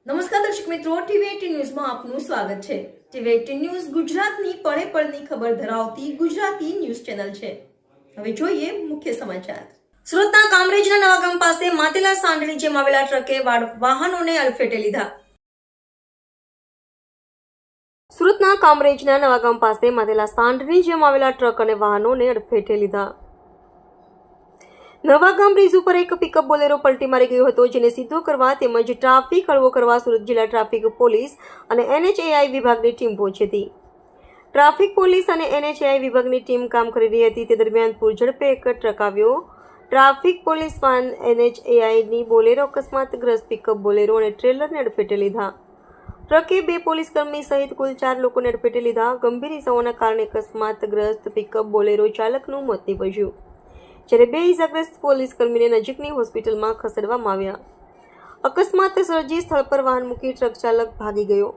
નમસ્કાર દર્શક મિત્રો, ટીવી18 ન્યૂઝમાં આપનું સ્વાગત છે। ટીવી18 ન્યૂઝ ગુજરાતની પળે પળની ખબર ધરાવતી ગુજરાતી ન્યૂઝ ચેનલ છે। હવે જોઈએ મુખ્ય સમાચાર। સુરતના કામરેજના નવાગામ પાસે માતેલા સાંઢણી જેમ આવેલા ટ્રકે વાહનોને અડફેટે લીધા। સુરતના કામરેજના નવાગામ પાસે માતેલા સાંઢણી જેમ આવેલા ટ્રક અને વાહનોને અડફેટે લીધા। નવાગામ બ્રિજ ઉપર એક પિકઅપ બોલેરો પલટી મારી ગયો હતો, જેને સીધો કરવા તેમજ ટ્રાફિક હળવો કરવા સુરત જિલ્લા ટ્રાફિક પોલીસ અને NHAI વિભાગની ટીમ પહોંચી હતી। ટ્રાફિક પોલીસ અને NHAI વિભાગની ટીમ કામ કરી રહી હતી, તે દરમિયાન પૂરઝડપે એક ટ્રક આવ્યો। ટ્રાફિક પોલીસ વાન NHAIની બોલેરો અકસ્માતગ્રસ્ત પિકઅપ બોલેરો અને ટ્રેલરને અડફેટે લીધા। ટ્રકે 2 પોલીસકર્મી સહિત કુલ 4 લોકોને અડફેટે લીધા। ગંભીર ઇજાઓના કારણે અકસ્માતગ્રસ્ત પિકઅપ બોલેરો ચાલકનું મોત નીપજ્યું, જ્યારે 2 ઇજાગ્રસ્ત પોલીસકર્મીને નજીકની હોસ્પિટલમાં ખસેડવામાં આવ્યા। અકસ્માત સર્જી સ્થળ પર વાહન મૂકી ટ્રક ચાલક ભાગી ગયો।